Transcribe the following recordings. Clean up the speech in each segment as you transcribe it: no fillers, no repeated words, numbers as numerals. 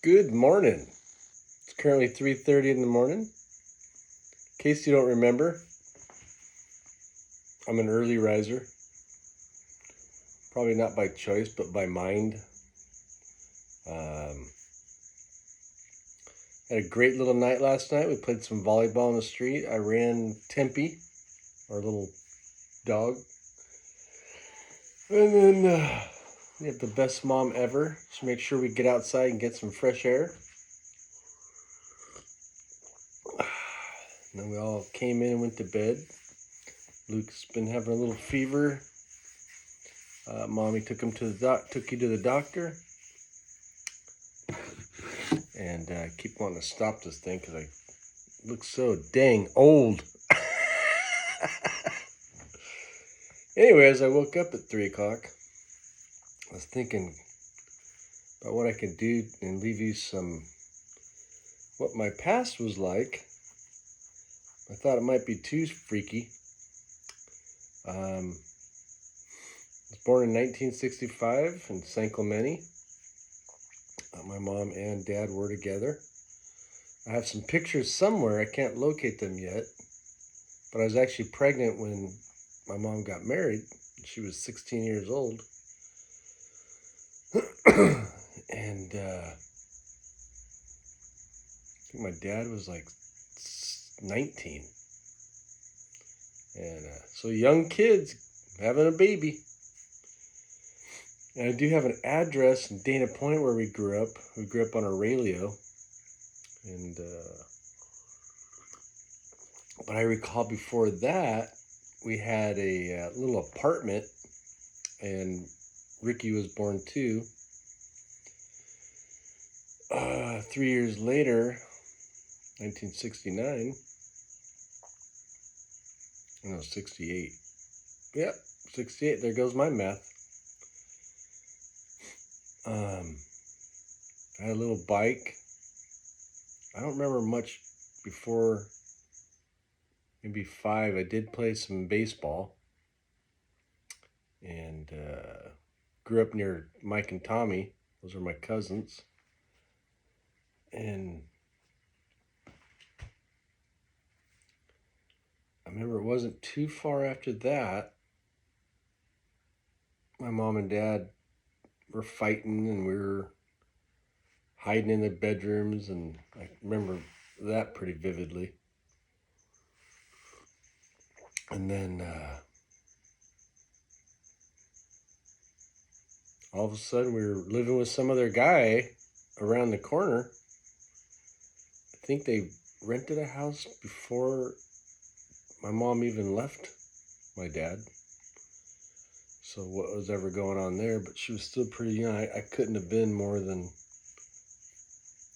Good morning. It's currently 3:30 in the morning. In case you don't remember, I'm an early riser. Probably not by choice, but by mind. Um, Had a great little night last night. We played some volleyball in the street. I ran Tempe, our little dog. And then we have the best mom ever. She makes sure we get outside and get some fresh air. And then we all came in and went to bed. Luke's been having a little fever. Mommy took you to the doctor, and keep wanting to stop this thing because I look so dang old. Anyways, I woke up at 3 o'clock. I was thinking about what I could do and leave you what my past was like. I thought it might be too freaky. I was born in 1965 in San Clemente. My mom and dad were together. I have some pictures somewhere. I can't locate them yet. But I was actually pregnant when my mom got married. She was 16 years old. And I think my dad was like 19. And so young kids having a baby. And I do have an address in Dana Point where we grew up. We grew up on Aurelio. And but I recall before that, we had a little apartment, and Ricky was born too. 3 years later, 1969. No, 68. Yep, 68. There goes my math. I had a little bike. I don't remember much before maybe 5. I did play some baseball and grew up near Mike and Tommy. Those are my cousins. And I remember it wasn't too far after that. My mom and dad were fighting and we were hiding in the bedrooms, and I remember that pretty vividly. And then all of a sudden we were living with some other guy around the corner. I think they rented a house before my mom even left my dad. So what was ever going on there, but she was still pretty young. I couldn't have been more than,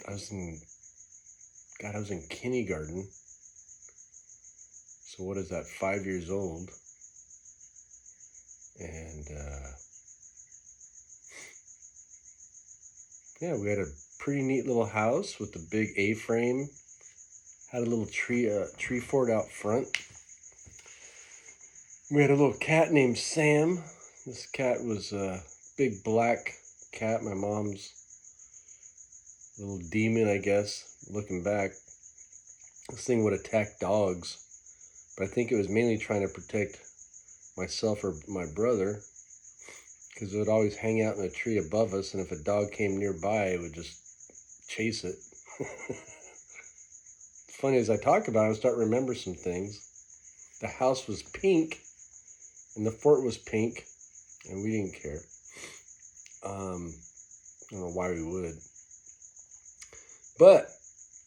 I was in kindergarten. So what is that, 5 years old? And yeah, we had a pretty neat little house with a big A-frame. Had a little tree fort out front. We had a little cat named Sam. This cat was a big black cat, my mom's little demon, I guess, looking back. This thing would attack dogs, but I think it was mainly trying to protect myself or my brother, because it would always hang out in a tree above us, and if a dog came nearby, it would just chase it. It's funny, as I talk about it, I start to remember some things. The house was pink, and the fort was pink, and we didn't care. I don't know why we would. But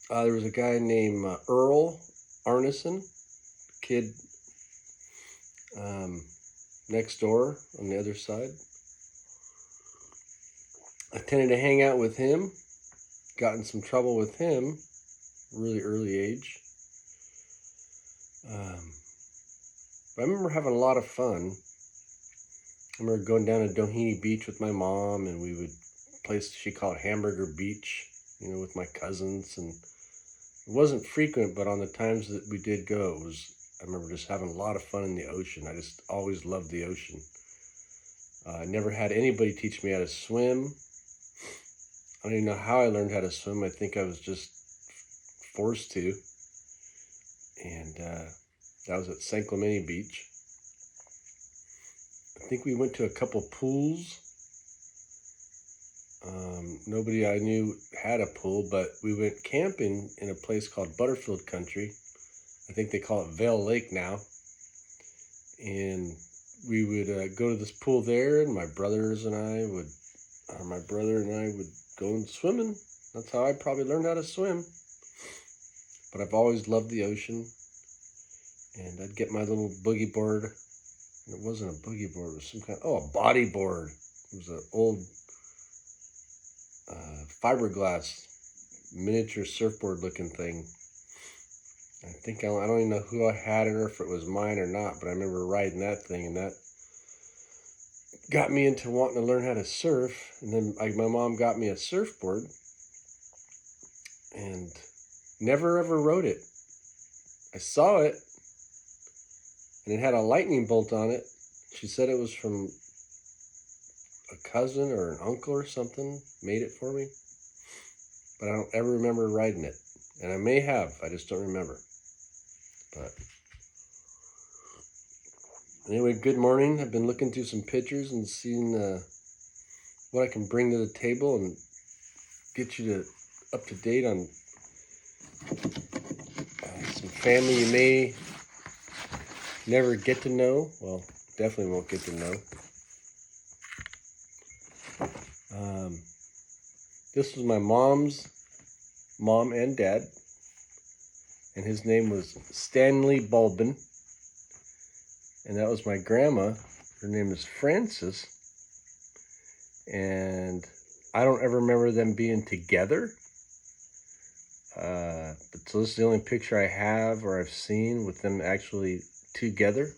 there was a guy named Earl Arneson, kid next door on the other side. I tended to hang out with him, got in some trouble with him, really early age. But I remember having a lot of fun. I remember going down to Doheny Beach with my mom, and we would place she called Hamburger Beach, with my cousins. And it wasn't frequent, but on the times that we did go, I remember just having a lot of fun in the ocean. I just always loved the ocean. I never had anybody teach me how to swim. I don't even know how I learned how to swim. I think I was just forced to. And that was at San Clemente Beach. I think we went to a couple pools. Nobody I knew had a pool, but we went camping in a place called Butterfield Country. I think they call it Vail Lake now. And we would go to this pool there, and my brother and I would go swimming. That's how I probably learned how to swim. But I've always loved the ocean. And I'd get my little boogie board. And it wasn't a boogie board. It was some kind of, a body board. It was an old fiberglass miniature surfboard looking thing. I don't even know who I had it or if it was mine or not, but I remember riding that thing, and that got me into wanting to learn how to surf. And then my mom got me a surfboard and never ever rode it. I saw it and it had a lightning bolt on it. She said it was from a cousin or an uncle or something made it for me, but I don't ever remember riding it. And I may have, I just don't remember. But anyway, good morning. I've been looking through some pictures and seeing what I can bring to the table and get you up to date on some family you may never get to know. Well, definitely won't get to know. This was my mom's mom and dad, and his name was Stanley Bulbin. And that was my grandma. Her name is Frances. And I don't ever remember them being together. But so this is the only picture I have or I've seen with them actually together.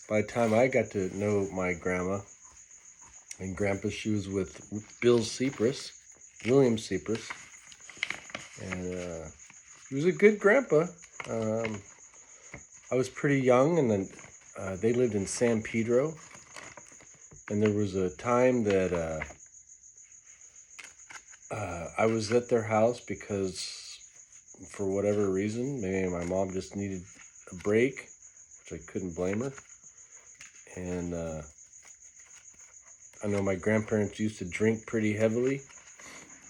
By the time I got to know my grandma and grandpa, she was with William Seapress. And he was a good grandpa. I was pretty young, and then they lived in San Pedro. And there was a time that I was at their house because, for whatever reason, maybe my mom just needed a break, which I couldn't blame her. And I know my grandparents used to drink pretty heavily,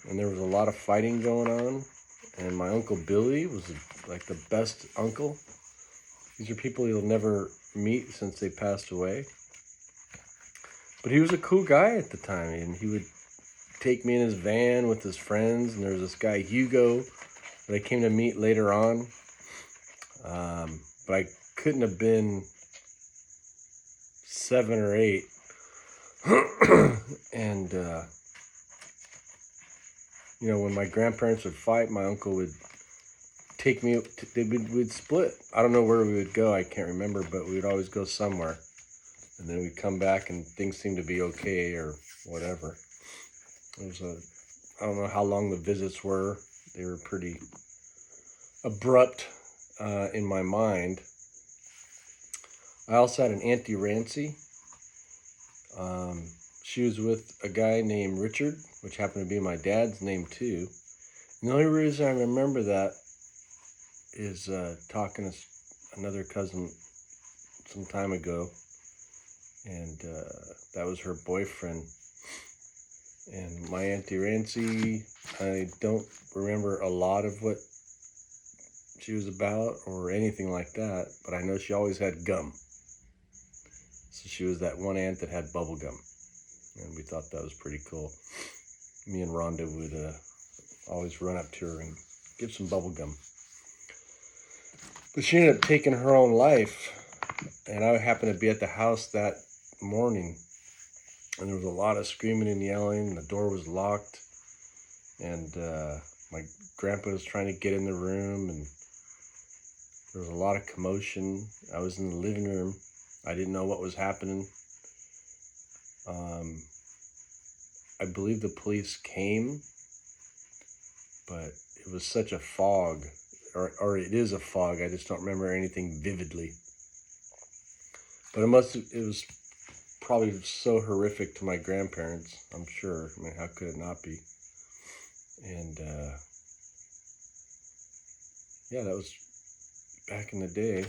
and there was a lot of fighting going on. And my Uncle Billy was like the best uncle. These are people you'll never meet since they passed away. But he was a cool guy at the time, and he would take me in his van with his friends. And there was this guy, Hugo, that I came to meet later on. But I couldn't have been 7 or 8. And, when my grandparents would fight, my uncle would take me, we'd split. I don't know where we would go, I can't remember, but we would always go somewhere. And then we'd come back and things seemed to be okay or whatever. I don't know how long the visits were. They were pretty abrupt in my mind. I also had an Auntie Rancy. She was with a guy named Richard, which happened to be my dad's name too. And the only reason I remember that is talking to another cousin some time ago, and that was her boyfriend. And my Auntie Rancy, I don't remember a lot of what she was about or anything like that, but I know she always had gum. So she was that one aunt that had bubble gum, and we thought that was pretty cool. Me and Rhonda would always run up to her and give some bubble gum. But she ended up taking her own life, and I happened to be at the house that morning, and there was a lot of screaming and yelling, and the door was locked, and my grandpa was trying to get in the room, and there was a lot of commotion. I was in the living room. I didn't know what was happening. I believe the police came, but it was such a fog, or it is a fog. I just don't remember anything vividly. But it was probably so horrific to my grandparents, I'm sure. I mean, how could it not be? And yeah, that was back in the day.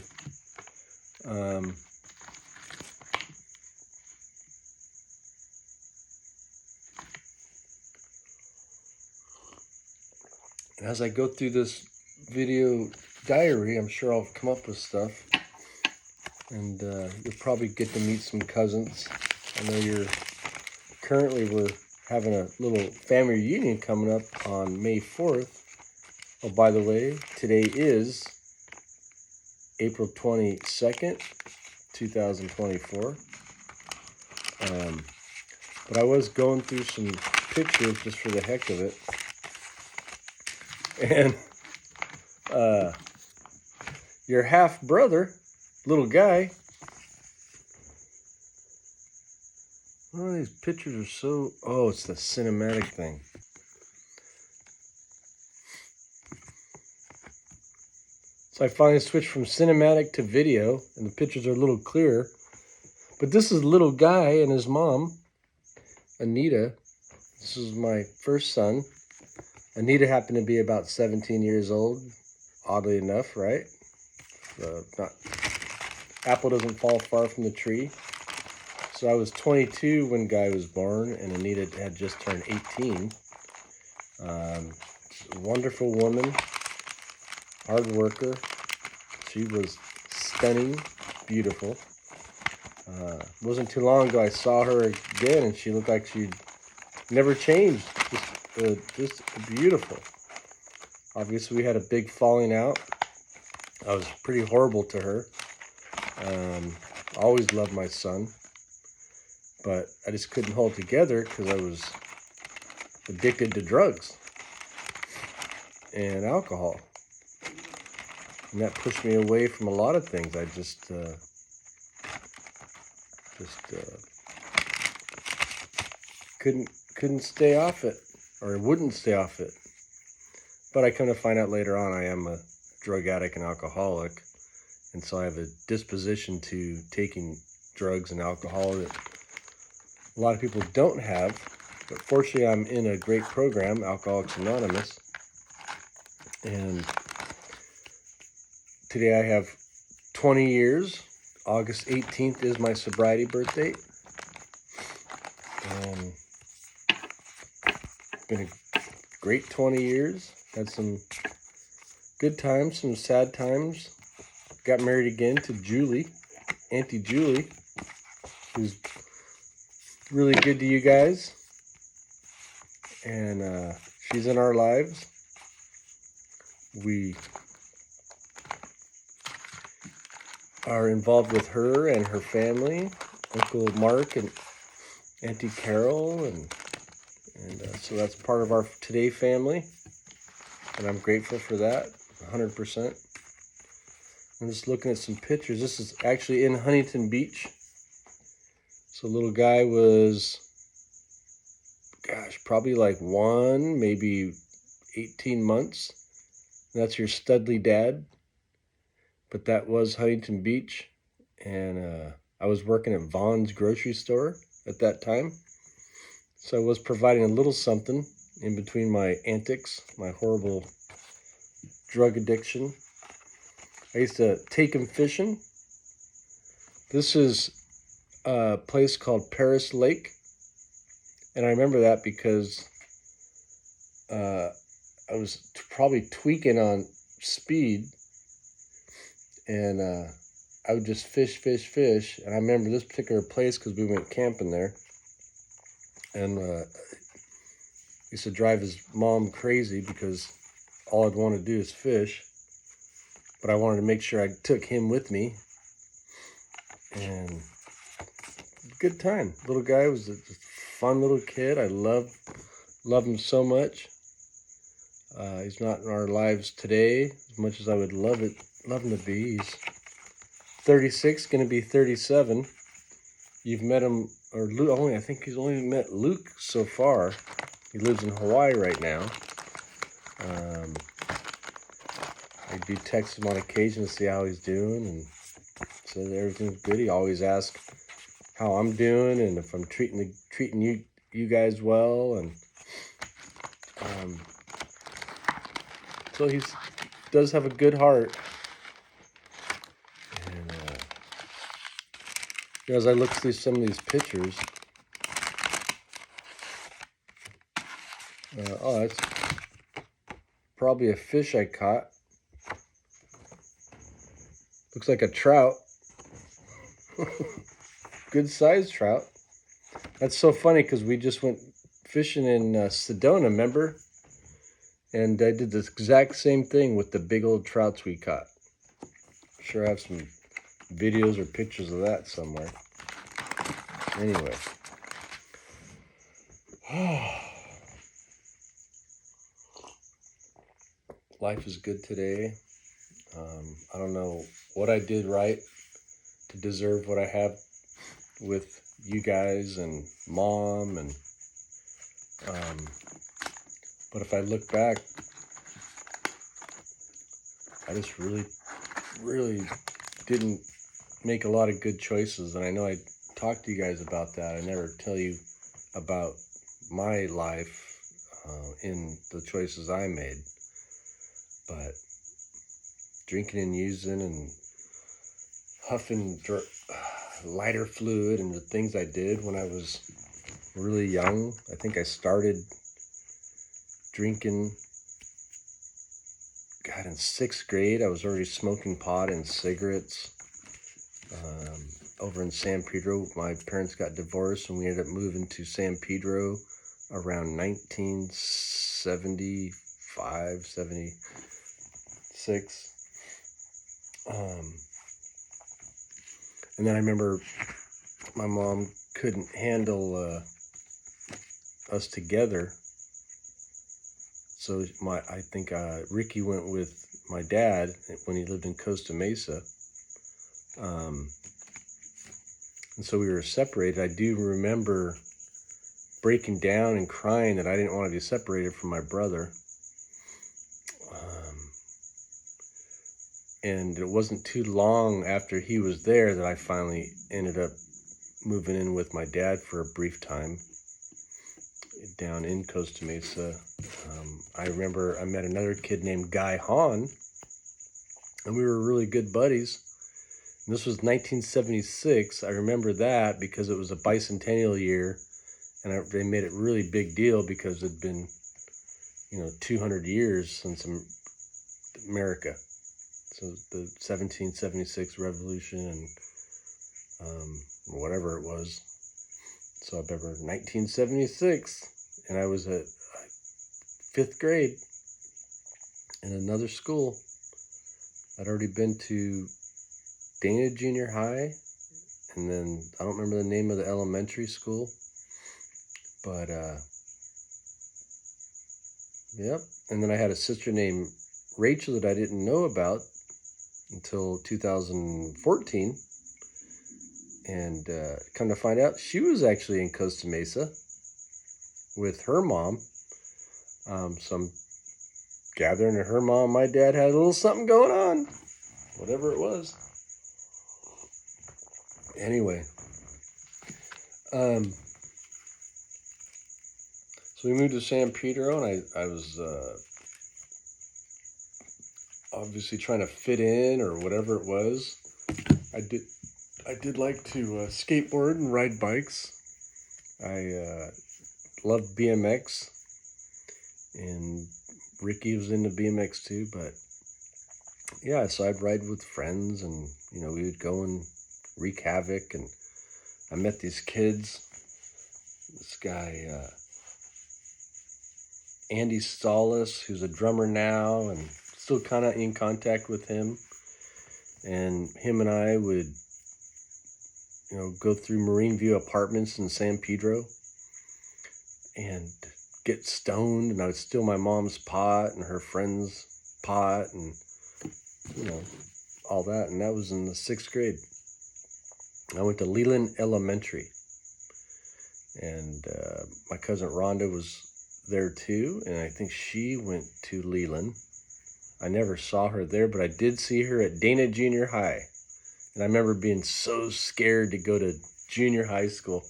As I go through this video diary, I'm sure I'll come up with stuff. And you'll probably get to meet some cousins. I know we're having a little family reunion coming up on May 4th. Oh, by the way, today is April 22nd, 2024. But I was going through some pictures just for the heck of it. And your half brother, little guy. Oh, these pictures are so... Oh, it's the cinematic thing. So I finally switched from cinematic to video, and the pictures are a little clearer. But this is a little guy and his mom, Anita. This is my first son. Anita happened to be about 17 years old, oddly enough, right? Apple doesn't fall far from the tree. So I was 22 when Guy was born, and Anita had just turned 18. A wonderful woman, hard worker. She was stunning, beautiful. Wasn't too long ago I saw her again, and she looked like she'd never changed. Just beautiful. Obviously, we had a big falling out. I was pretty horrible to her. Always loved my son. But I just couldn't hold together because I was addicted to drugs and alcohol. And that pushed me away from a lot of things. I just couldn't stay off it, or wouldn't stay off it. But I come to find out later on I am a drug addict and alcoholic. And so I have a disposition to taking drugs and alcohol that a lot of people don't have, but fortunately I'm in a great program, Alcoholics Anonymous, and today I have 20 years. August 18th is my sobriety birthday. It's been a great 20 years. Had some good times, some sad times. Got married again to Julie, Auntie Julie, who's really good to you guys, and she's in our lives. We are involved with her and her family, Uncle Mark and Auntie Carol, and so that's part of our today family, and I'm grateful for that, 100%. I'm just looking at some pictures. This is actually in Huntington Beach. So little guy was, probably like maybe 18 months. And that's your Studley dad. But that was Huntington Beach. And I was working at Vaughn's grocery store at that time. So I was providing a little something in between my antics, my horrible drug addiction. I used to take him fishing. This is a place called Paris Lake. And I remember that because I was probably tweaking on speed. And I would just fish. And I remember this particular place because we went camping there. And used to drive his mom crazy because all I'd want to do is fish. But I wanted to make sure I took him with me. And good time. Little guy was a fun little kid. I love him so much. He's not in our lives today as much as I would love him to be. He's 36, going to be 37. You've met him, or Luke, I think he's only met Luke so far. He lives in Hawaii right now. I do text him on occasion to see how he's doing, and says everything's good. He always asks how I'm doing and if I'm treating you guys well. And um, so he does have a good heart. And as I look through some of these pictures, oh, that's probably a fish I caught. Looks like a trout. Good sized trout. That's so funny because we just went fishing in Sedona, remember? And I did the exact same thing with the big old trouts we caught. Sure, I have some videos or pictures of that somewhere. Anyway. Life is good today. I don't know what I did right to deserve what I have with you guys and Mom, and but if I look back, I just really didn't make a lot of good choices. And I know I talked to you guys about that. I never tell you about my life in the choices I made. But drinking and using and huffing lighter fluid and the things I did when I was really young. I think I started drinking, God, in 6th grade. I was already smoking pot and cigarettes. Over in San Pedro, my parents got divorced and we ended up moving to San Pedro around 1975, 76. And then I remember my mom couldn't handle us together. So I think Ricky went with my dad when he lived in Costa Mesa. And so we were separated. I do remember breaking down and crying that I didn't want to be separated from my brother. And it wasn't too long after he was there that I finally ended up moving in with my dad for a brief time down in Costa Mesa. I remember I met another kid named Guy Hahn, and we were really good buddies. And this was 1976. I remember that because it was a bicentennial year, and they made it really big deal because it'd been, 200 years since America. So the 1776 revolution and whatever it was. So I remember 1976, and I was at 5th grade in another school. I'd already been to Dana Junior High, and then I don't remember the name of the elementary school, but yep. And then I had a sister named Rachel that I didn't know about until 2014, and come to find out she was actually in Costa Mesa with her mom. So I'm gathering that her mom and my dad had a little something going on, whatever it was. Anyway, so we moved to San Pedro, and I was obviously trying to fit in or whatever it was. I did like to skateboard and ride bikes. I loved BMX, and Ricky was into BMX too. But yeah, so I'd ride with friends, and we would go and wreak havoc. And I met these kids. This guy, Andy Stallis, who's a drummer now, and still kind of in contact with him. And him and I would, go through Marine View Apartments in San Pedro and get stoned. And I would steal my mom's pot and her friend's pot and, all that. And that was in the 6th grade. I went to Leland Elementary. And my cousin Rhonda was there too. And I think she went to Leland. I never saw her there, but I did see her at Dana Junior High. And I remember being so scared to go to junior high school.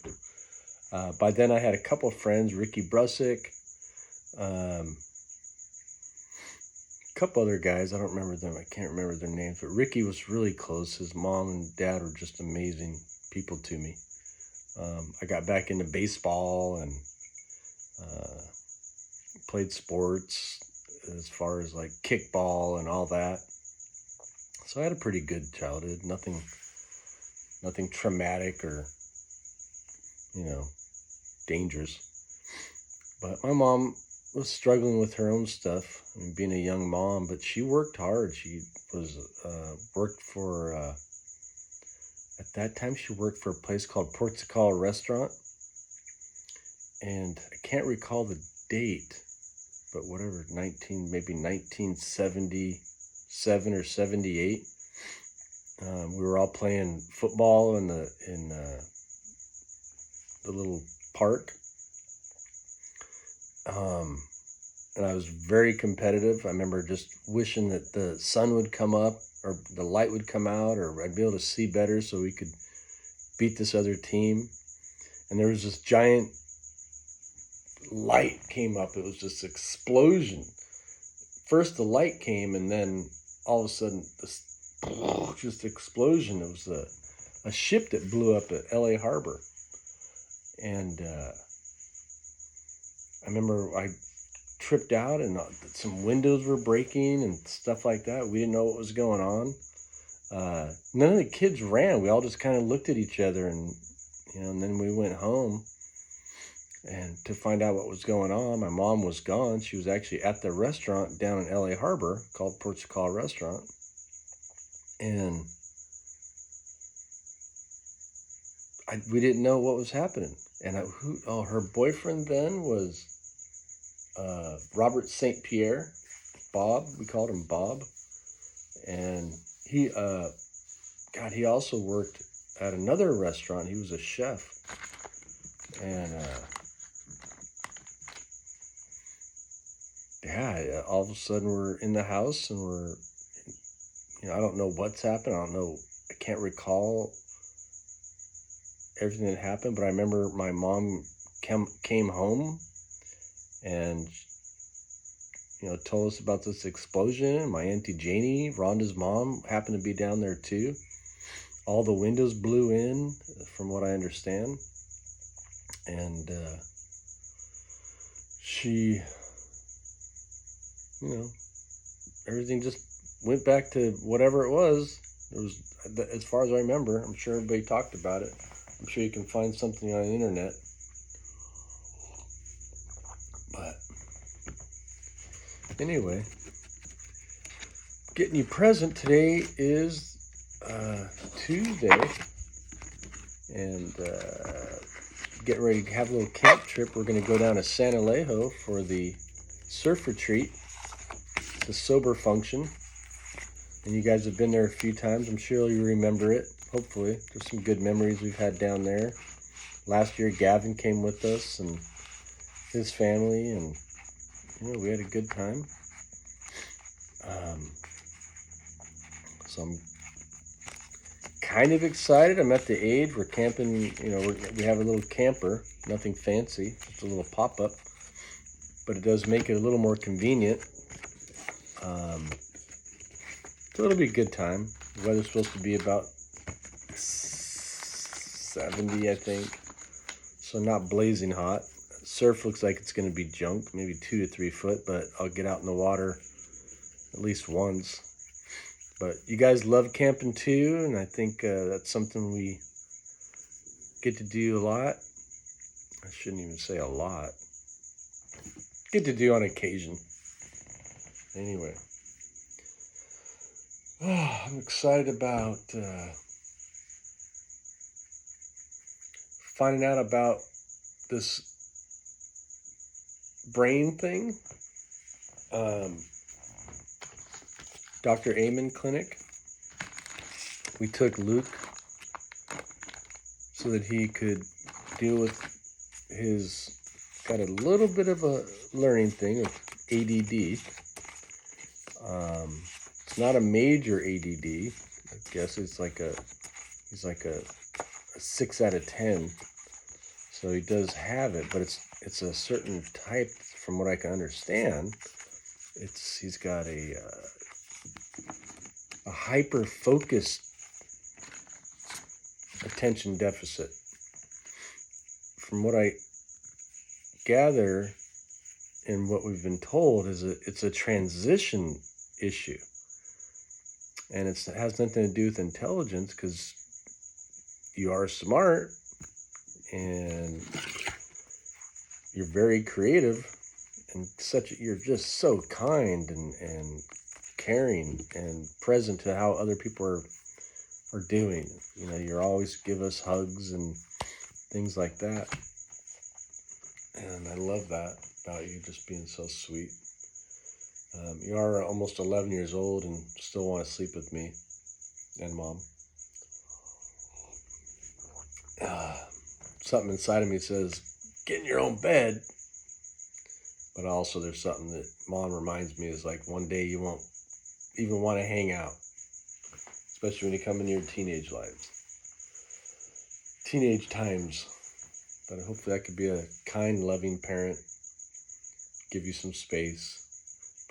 By then I had a couple of friends, Ricky Brusick, a couple other guys. I don't remember them. I can't remember their names, but Ricky was really close. His mom and dad were just amazing people to me. I got back into baseball and played sports as far as like kickball and all that. So I had a pretty good childhood. Nothing traumatic or, dangerous. But my mom was struggling with her own stuff. I mean, being a young mom, but she worked hard. She was worked for at that time she worked for a place called Portugal Restaurant, and I can't recall the date, but whatever, maybe 1977 or 78. We were all playing football in the little park. And I was very competitive. I remember just wishing that the sun would come up or the light would come out or I'd be able to see better so we could beat this other team. And there was this giant light came up. It was this explosion. First the light came, and then all of a sudden this just explosion. It was a ship that blew up at LA Harbor. And I remember I tripped out and some windows were breaking and stuff like that. We didn't know what was going on. None of the kids ran. We all just kind of looked at each other and then we went home and to find out what was going on. My mom was gone. She was actually at the restaurant down in LA Harbor called Portugal Restaurant. And we didn't know what was happening. And her boyfriend then was Robert St. Pierre, Bob. We called him Bob. And he also worked at another restaurant. He was a chef. And all of a sudden we're in the house and we're, I don't know what's happened. I can't recall everything that happened, but I remember my mom came home and told us about this explosion. My Auntie Janie, Rhonda's mom, happened to be down there too. All the windows blew in, from what I understand, and she, everything just went back to whatever it was. It was, as far as I remember. I'm sure everybody talked about it. I'm sure you can find something on the internet. But anyway, getting you present. Today is Tuesday, and getting ready to have a little camp trip. We're going to go down to San Alejo for the surf retreat, the sober function. And you guys have been there a few times. I'm sure you remember it. Hopefully, there's some good memories we've had down there. Last year, Gavin came with us and his family, and we had a good time. So I'm kind of excited. I'm at the age we're camping. We have a little camper, nothing fancy, just a little pop-up, but it does make it a little more convenient. So it'll be a good time. The weather's supposed to be about 70, I think. So not blazing hot. Surf looks like it's going to be junk, maybe 2 to 3 foot, but I'll get out in the water at least once. But you guys love camping too, and I think that's something we get to do a lot. I shouldn't even say a lot. Get to do on occasion. Anyway. I'm excited about finding out about this brain thing. Dr. Amen Clinic. We took Luke so that he could deal with got a little bit of a learning thing of ADD. It's not a major ADD. I guess he's like a a 6 out of 10. So he does have it, but it's a certain type, from what I can understand. He's got a hyper-focused attention deficit. From what I gather and what we've been told is it's a transition issue. And it has nothing to do with intelligence, because you are smart and you're very creative and you're just so kind and caring and present to how other people are doing. You know, you always give us hugs and things like that. And I love that about you, just being so sweet. You are almost 11 years old and still want to sleep with me and Mom. Something inside of me says, get in your own bed. But also there's something that Mom reminds me is like, one day you won't even want to hang out, especially when you come into your teenage times. But hopefully I could be a kind, loving parent, give you some space,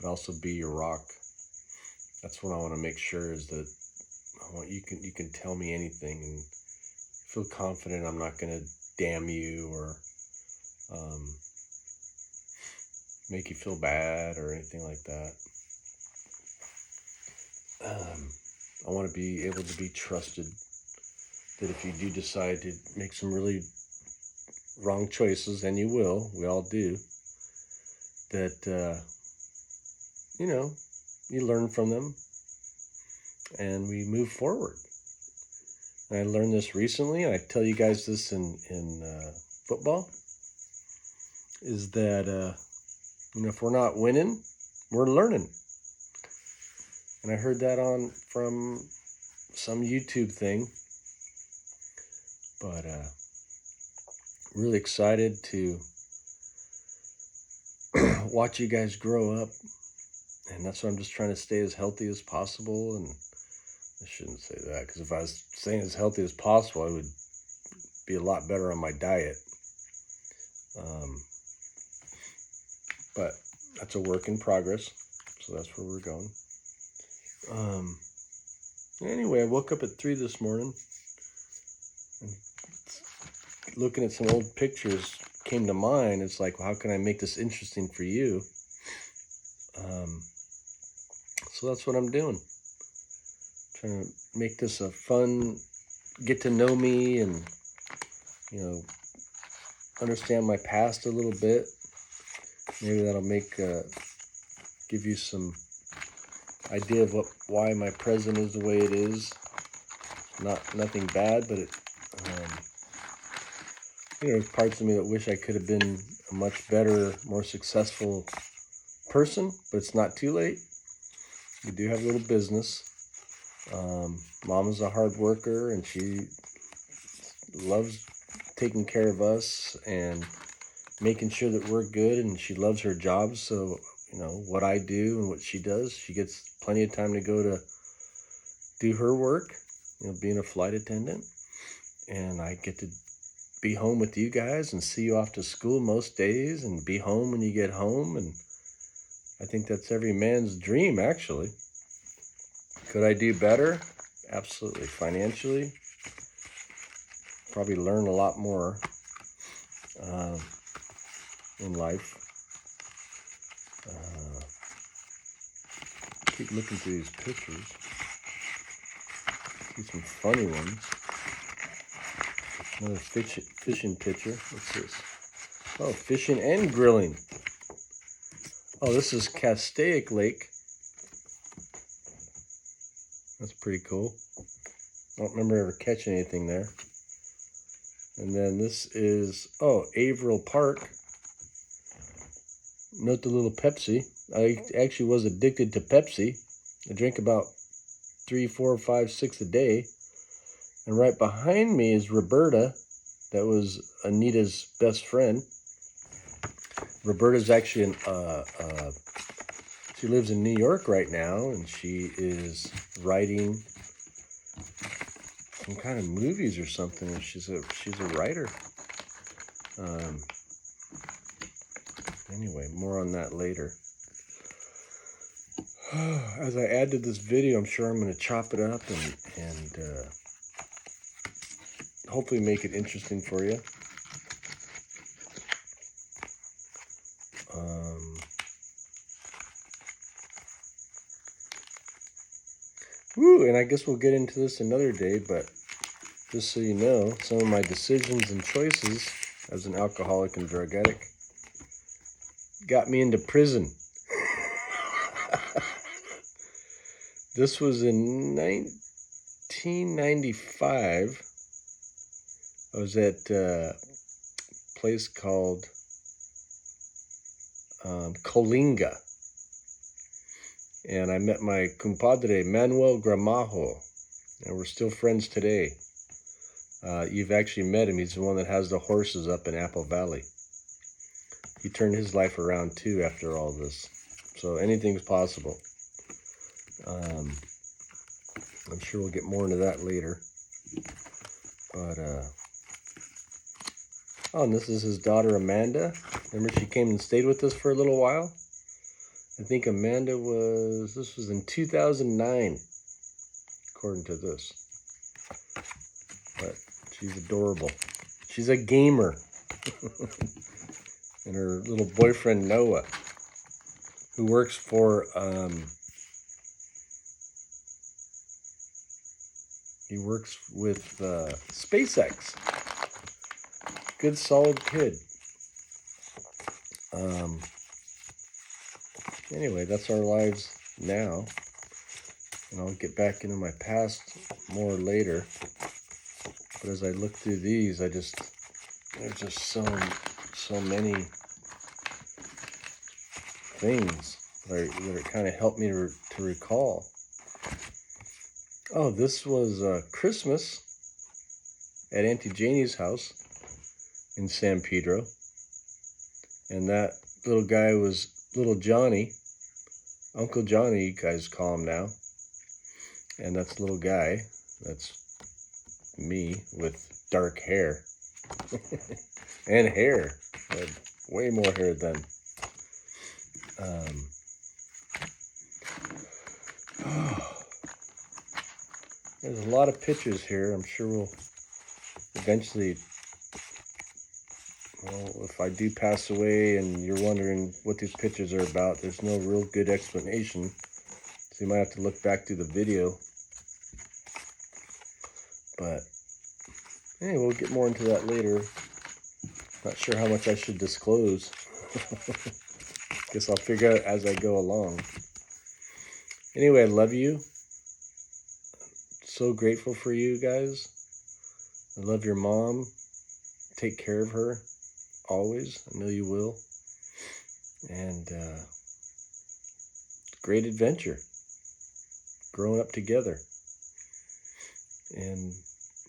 but also be your rock. That's what I want to make sure, is that you can tell me anything and feel confident I'm not going to damn you or make you feel bad or anything like that. I want to be able to be trusted, that if you do decide to make some really wrong choices, and you will, we all do, that, you learn from them and we move forward. And I learned this recently, and I tell you guys this in football, is that, if we're not winning, we're learning. And I heard that from some YouTube thing, but really excited to watch you guys grow up. And that's why I'm just trying to stay as healthy as possible. And I shouldn't say that, because if I was staying as healthy as possible, I would be a lot better on my diet. But that's a work in progress. So that's where we're going. Anyway, I woke up at 3 this morning, and looking at some old pictures came to mind. It's like, well, how can I make this interesting for you? So that's what I'm doing. Trying to make this a fun, get to know me and, understand my past a little bit. Maybe that'll give you some idea of why my present is the way it is. Nothing bad, but there's parts of me that wish I could have been a much better, more successful person, but it's not too late. We do have a little business. Mom is a hard worker, and she loves taking care of us and making sure that we're good, and she loves her job. So, what I do and what she does, she gets plenty of time to go to do her work, being a flight attendant. And I get to be home with you guys and see you off to school most days and be home when you get home. And I think that's every man's dream, actually. Could I do better? Absolutely. Financially, probably learn a lot more in life. Keep looking through these pictures. See some funny ones. Another fishing picture. What's this? Oh, fishing and grilling. Oh, this is Castaic Lake. That's pretty cool. I don't remember ever catching anything there. And then this is, Averill Park. Note the little Pepsi. I actually was addicted to Pepsi. I drink about 3, 4, 5, 6 a day. And right behind me is Roberta. That was Anita's best friend. Roberta's actually she lives in New York right now, and she is writing some kind of movies or something, and she's a writer. Anyway, more on that later. As I add to this video, I'm sure I'm going to chop it up and hopefully make it interesting for you. And I guess we'll get into this another day, but just so you know, some of my decisions and choices as an alcoholic and drug addict got me into prison. This was in 1995. I was at a place called Colinga. And I met my compadre, Manuel Gramajo. And we're still friends today. You've actually met him. He's the one that has the horses up in Apple Valley. He turned his life around too after all this. So anything's possible. I'm sure we'll get more into that later. But, oh, and this is his daughter, Amanda. Remember she came and stayed with us for a little while? I think Amanda this was in 2009, according to this. But she's adorable. She's a gamer. And her little boyfriend, Noah, who works for, he works with SpaceX. Good, solid kid. Anyway, that's our lives now. And I'll get back into my past more later. But as I look through these, there's just so many things that kind of helped me to recall. Oh, this was Christmas at Auntie Janie's house in San Pedro. And that little guy was little Johnny. Uncle Johnny, you guys call him now. And that's little guy. That's me with dark hair. And hair. I had way more hair then. There's a lot of pictures here. I'm sure we'll eventually, well, if I do pass away and you're wondering what these pictures are about, there's no real good explanation. So you might have to look back through the video. But anyway, we'll get more into that later. Not sure how much I should disclose. Guess I'll figure out as I go along. Anyway, I love you. So grateful for you guys. I love your mom. Take care of her. Always. I know you will. And great adventure. Growing up together. And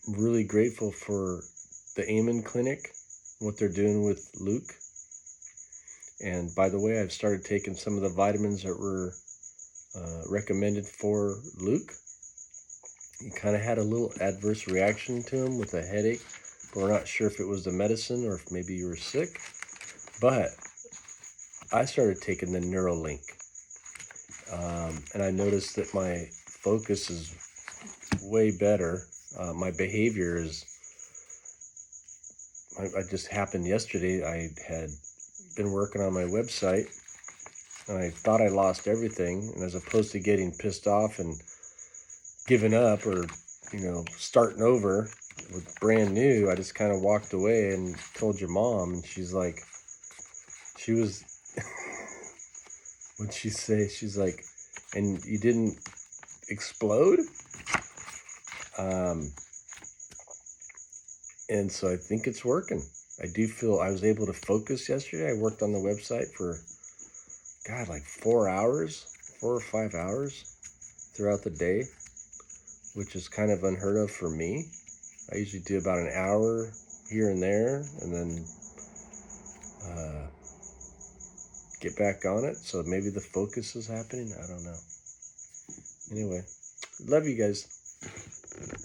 I'm really grateful for the Amen Clinic, what they're doing with Luke. And by the way, I've started taking some of the vitamins that were recommended for Luke. He kind of had a little adverse reaction to him with a headache, but we're not sure if it was the medicine or if maybe you were sick. But I started taking the Neuralink, and I noticed that my focus is way better. My behavior is, I just happened yesterday, I had been working on my website, and I thought I lost everything, and as opposed to getting pissed off and giving up or, starting over with brand new, I just kind of walked away and told your mom, and she's like, what'd she say? She's like, and you didn't explode? And so I think it's working. I do feel I was able to focus yesterday. I worked on the website for, like 4 or 5 hours throughout the day, which is kind of unheard of for me. I usually do about an hour here and there, and then get back on it. So maybe the focus is happening. I don't know. Anyway, love you guys.